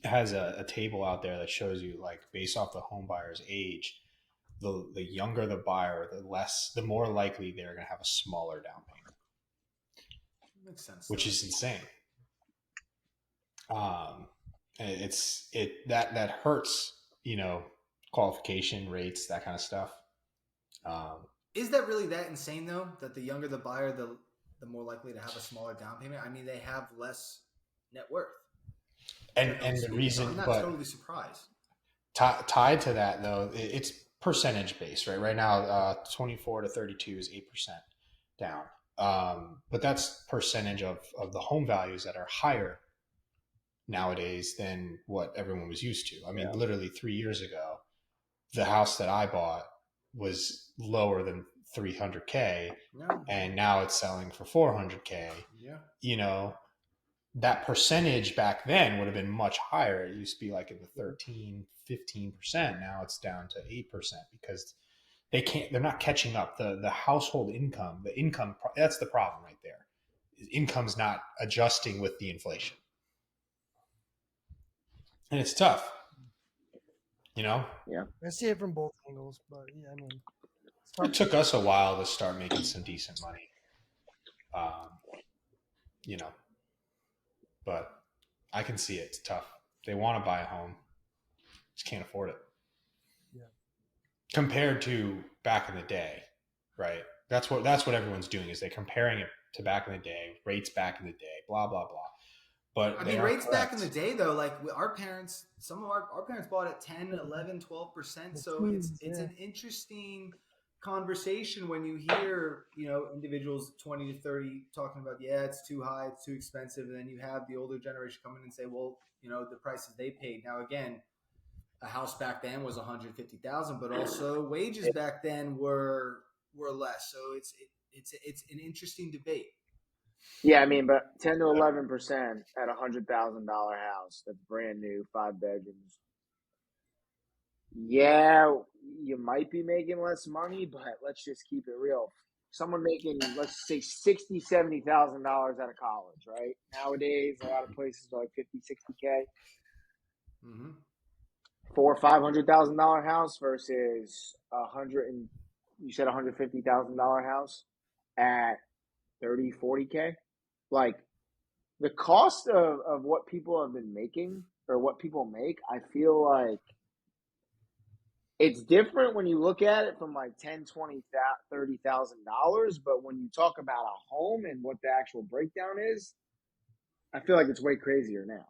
has a table out there that shows you, like, based off the home buyer's age, the younger the buyer, the more likely they're going to have a smaller down payment. Makes sense. Which is insane. That hurts, qualification rates, that kind of stuff. Is that really that insane though? That the younger the buyer, the more likely to have a smaller down payment? I mean, they have less net worth. And the reason, I'm not but totally surprised. Tied to that though, it's percentage based, right? Right now, 24 to 32 is 8% down. But that's percentage of the home values that are higher nowadays than what everyone was used to. I mean, literally 3 years ago, the house that I bought was lower than 300K, and now it's selling for 400K. Yeah. That percentage back then would have been much higher. It used to be like in the 13, 15%. Now it's down to 8% because they're not catching up. The household income, that's the problem right there. Income's not adjusting with the inflation. And it's tough, Yeah. I see it from both angles, but yeah, I mean, it took us a while to start making some decent money. But I can see it. It's tough. They want to buy a home, just can't afford it. Yeah. Compared to back in the day, right? That's what everyone's doing, is they're comparing it to back in the day, rates back in the day, blah blah blah. But I mean, rates back in the day though, like our parents, some of our parents bought at 10, 11, 12%. So it's an interesting conversation when you hear, individuals 20 to 30 talking about, it's too high, it's too expensive. And then you have the older generation come in and say, well, the prices they paid. Now, again, a house back then was 150,000, but also wages back then were less. So it's an interesting debate. Yeah, I mean, but 10 to 11% at $100,000 house that's brand new, 5 bedrooms. Yeah, you might be making less money, but let's just keep it real. Someone making, let's say, $60,000, $70,000 out of college, right? Nowadays, a lot of places are like 50, 60K. Mm-hmm. $400,000 or $500,000 house versus you said $150,000 house at 30, 40K. Like, the cost of what people have been making, or what people make, I feel like it's different when you look at it from like $10,000, $20,000, $30,000. But when you talk about a home and what the actual breakdown is, I feel like it's way crazier now.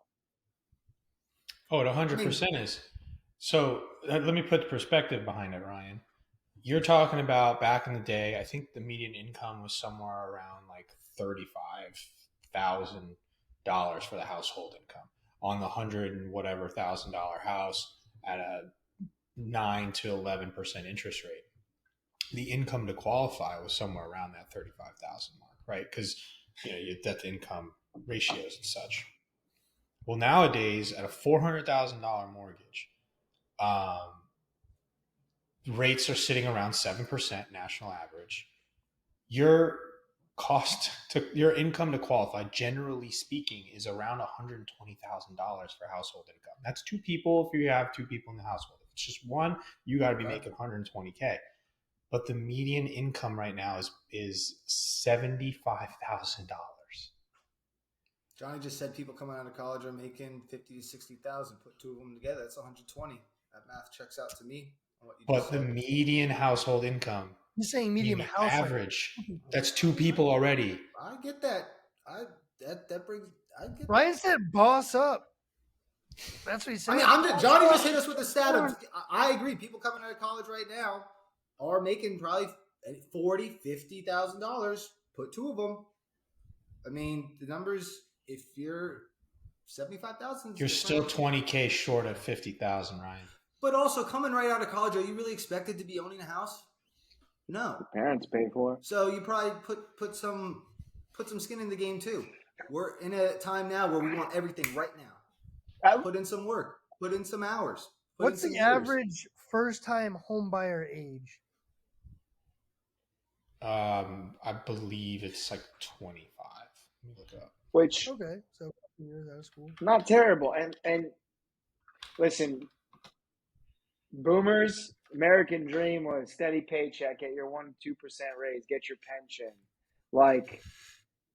Oh, it 100% is. So let me put the perspective behind it, Ryan. You're talking about back in the day, I think the median income was somewhere around like $35,000 for the household income on the $100,000 house at a 9 to 11% interest rate. The income to qualify was somewhere around that 35,000 mark, right? Because your debt to income ratios and such. Well, nowadays at a $400,000 mortgage, rates are sitting around 7% national average. Your income to qualify, generally speaking, is around $120,000 for household income. That's two people if you have two people in the household. If it's just one, you got to be making $120K. But the median income right now is $75,000. Jonny just said people coming out of college are making 50 to 60,000. Put two of them together, that's 120. That math checks out to me. But the median household income You're saying medium The house average. That's 2 people already. I get that. That brings. I get. Ryan said, "Boss up." That's what he said. I mean, Johnny just hit us with the stat of. I agree. People coming out of college right now are making probably $40,000-$50,000. Put 2 of them. I mean, the numbers. If you're 75,000, You're still 20K short of 50,000, Ryan. But also, coming right out of college, are you really expected to be owning a house? No. The parents pay for it. So you probably put some skin in the game too. We're in a time now where we want everything right now. Put in some work. Put in some hours. What's the average first-time home buyer age? I believe it's like 25. Let me look it up. Which okay, so a couple years out of school. Not terrible. And listen, boomers, American dream was steady paycheck, get your 1-2% raise, get your pension. Like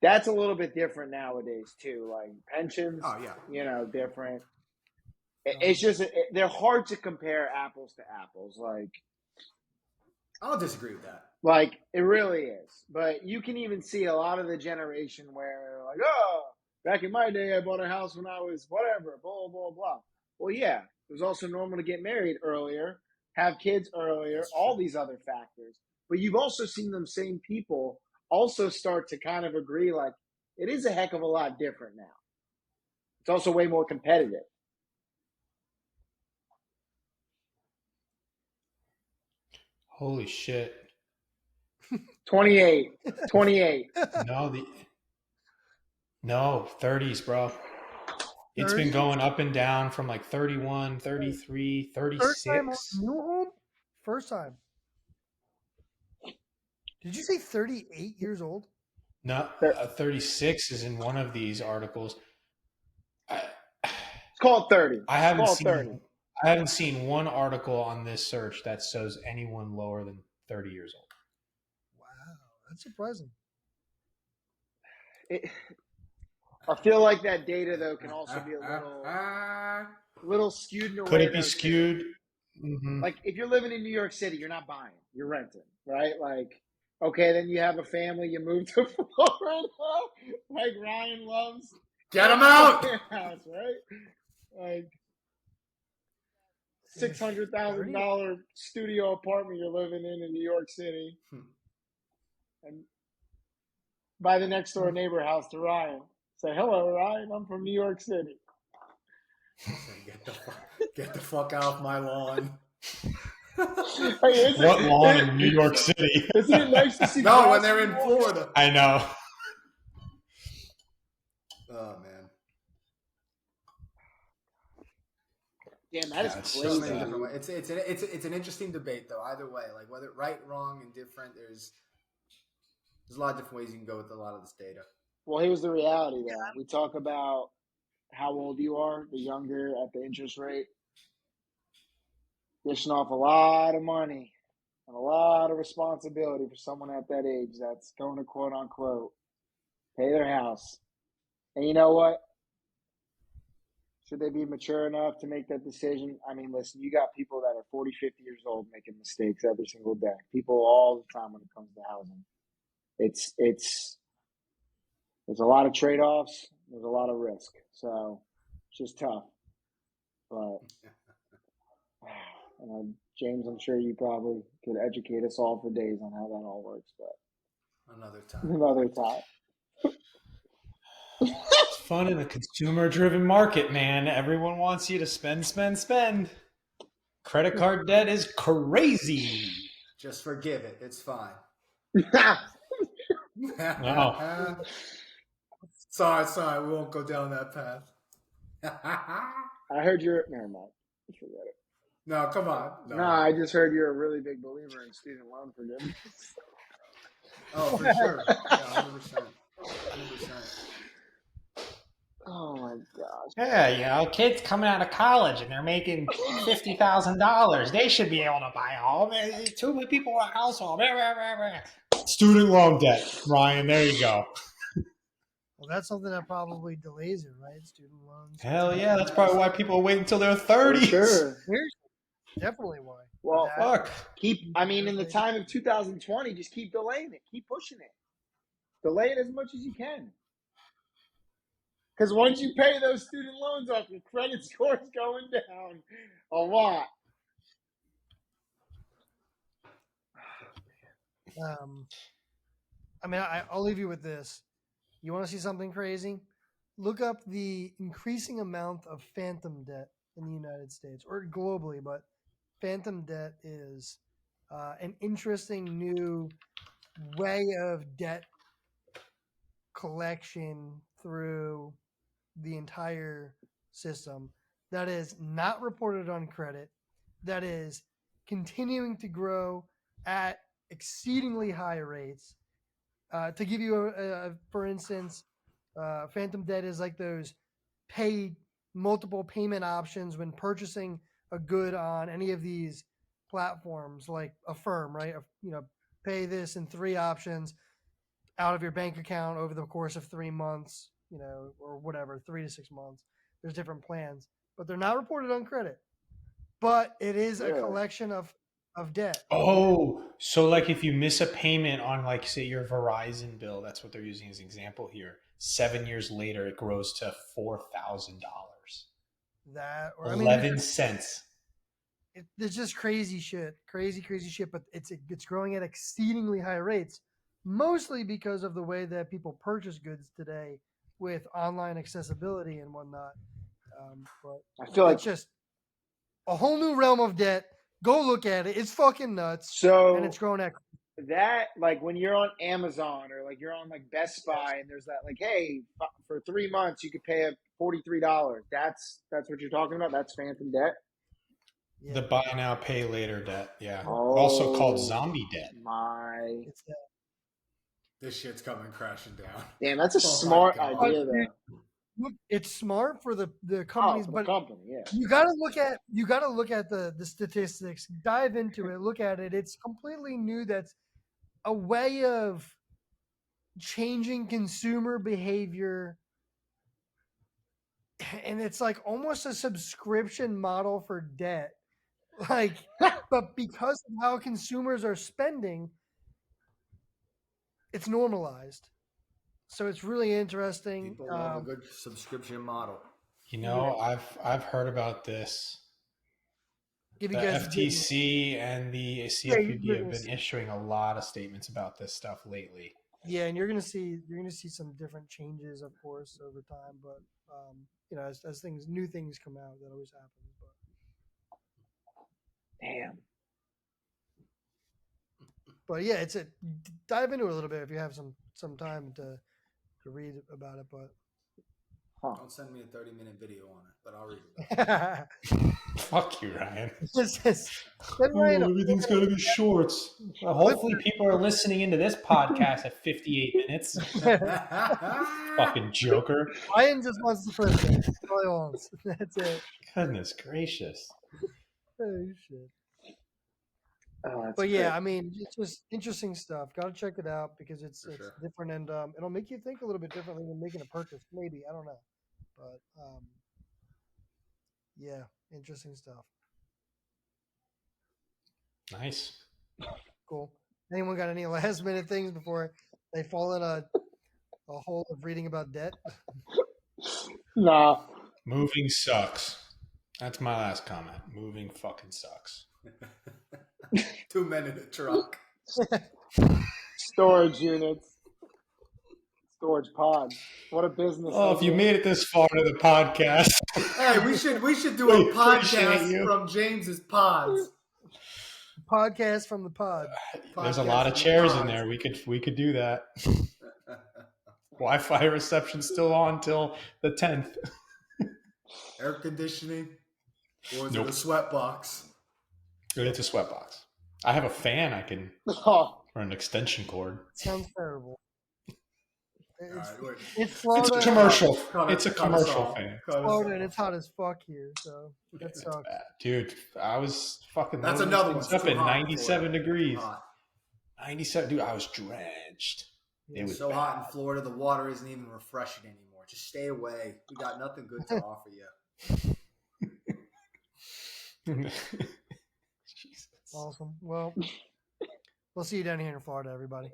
that's a little bit different nowadays too. Like pensions, different. It's just they're hard to compare apples to apples. Like I'll disagree with that. Like it really is. But you can even see a lot of the generation where like, oh, back in my day, I bought a house when I was whatever, blah, blah, blah. Well, yeah, it was also normal to get married earlier, have kids earlier, all these other factors. But you've also seen them same people also start to kind of agree like it is a heck of a lot different now. It's also way more competitive. Holy shit. 28. No, 30s, bro. It's been going up and down from like 31, 33, 36. First time new home? First time. Did you say 38 years old? No, 36 is in one of these articles. It's called 30. I haven't seen one article on this search that says anyone lower than 30 years old. Wow, that's surprising. I feel like that data though can also be a little skewed in a way. Could it be skewed? Mm-hmm. Like if you're living in New York City, you're not buying, you're renting, right? Like, okay, then you have a family, you move to Florida, like Ryan loves. Get him out! House, right? Like $600,000 studio apartment you're living in New York City, and buy the next door neighbor house to Ryan. Say, hello, Ryan. I'm from New York City. Get the fuck off my lawn. What lawn in New York City? Isn't it nice to see? No, when they're in Florida. I know. Oh man. Damn, that is crazy. It's an interesting debate though. Either way, like whether right, wrong, and different, there's a lot of different ways you can go with a lot of this data. Well, here's the reality though. We talk about how old you are, the younger at the interest rate, dishing off a lot of money and a lot of responsibility for someone at that age that's going to quote unquote pay their house. And you know what? Should they be mature enough to make that decision? I mean, listen, you got people that are 40, 50 years old making mistakes every single day. People all the time when it comes to housing. There's a lot of trade-offs. There's a lot of risk. So it's just tough. But James, I'm sure you probably could educate us all for days on how that all works. But another time. It's fun in a consumer-driven market, man. Everyone wants you to spend. Credit card debt is crazy. Just forgive it. It's fine. No. Sorry. We won't go down that path. I heard you're... Never mind. Forget it. No, come on. No, I just heard you're a really big believer in student loan forgiveness. Oh, for sure. Yeah, 100%. 100%. Oh, my gosh. Yeah, kids coming out of college and they're making $50,000. They should be able to buy a home. Too many people in a household. Student loan debt, Ryan. There you go. Well, that's something that probably delays it, right? Student loans. Hell yeah. That's probably why people wait until they're 30. For sure. Definitely why. Well, fuck. in the time of 2020, just keep delaying it. Keep pushing it. Delay it as much as you can. Because once you pay those student loans off, your credit score is going down a lot. I'll leave you with this. You want to see something crazy? Look up the increasing amount of phantom debt in the United States or globally, but phantom debt is an interesting new way of debt collection through the entire system that is not reported on credit, that is continuing to grow at exceedingly high rates. To give you for instance, phantom debt is like those pay multiple payment options when purchasing a good on any of these platforms, like Affirm, right? Pay this in 3 options out of your bank account over the course of 3 months, or whatever, 3 to 6 months. There's different plans, but they're not reported on credit. But it is a collection of debt. Oh, so like if you miss a payment on, like, say, your Verizon bill, that's what they're using as an example here. 7 years later, it grows to $4,000. That, or 11 cents. It's just crazy shit, crazy shit. But it's growing at exceedingly high rates, mostly because of the way that people purchase goods today with online accessibility and whatnot. But I feel like it's just a whole new realm of debt. Go look at it. It's fucking nuts. So and it's growing at that, like when you're on Amazon or like you're on like Best Buy and there's that like, hey, for 3 months you could pay $43. That's what you're talking about. That's phantom debt. Yeah. The buy now, pay later debt. Yeah. Oh, also called zombie debt. It's This shit's coming crashing down. Damn, that's a smart idea, though. Look, it's smart for the companies, for but the company, yeah. you gotta look at the statistics. Dive into it. Look at it. It's completely new. That's a way of changing consumer behavior, and it's like almost a subscription model for debt. Like, but because of how consumers are spending, it's normalized. So it's really interesting. People love a good subscription model. I've heard about this. The FTC and the CFPB have been issuing a lot of statements about this stuff lately. Yeah, and you're gonna see some different changes, of course, over time. But as new things come out, that always happens. But damn. But yeah, dive into it a little bit if you have some time to read about it. But don't send me a 30-minute video on it, but I'll read it. Fuck you, Ryan. Everything's got to be shorts. Well, hopefully people are listening into this podcast at 58 minutes. Fucking joker. Ryan just wants to flip it. That's all he wants. That's it. Goodness gracious. Oh, shit. Oh, but yeah, it's just interesting stuff. Got to check it out because it's different, and it'll make you think a little bit differently when making a purchase. Maybe, I don't know, but yeah, interesting stuff. Nice. Cool. Anyone got any last minute things before they fall in a hole of reading about debt? Nah. Moving sucks. That's my last comment. Moving fucking sucks. 2 men in a truck. Storage units. Storage pods. What a business. Oh, if you made it this far into the podcast. Hey, we should do a podcast from James's pods. Podcast from the pod. There's a lot of chairs in there. We could do that. Wi-Fi reception still on till the 10th. Air conditioning? Or is it a sweat box? It's a sweat box. I have a fan I can or an extension cord. Sounds terrible. It's Florida. It's a commercial. It's a commercial fan. It's Florida and it's hot as fuck here, so that sucks. Dude, I was fucking. That's another one. Up at 97 degrees. 97, dude. I was drenched. It was so hot in Florida. The water isn't even refreshing anymore. Just stay away. We got nothing good to offer you. Jesus. Awesome. Well, we'll see you down here in Florida, everybody.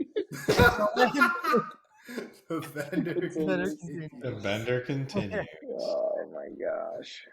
The vendor Better continues. continue. The vendor continues. Oh my gosh.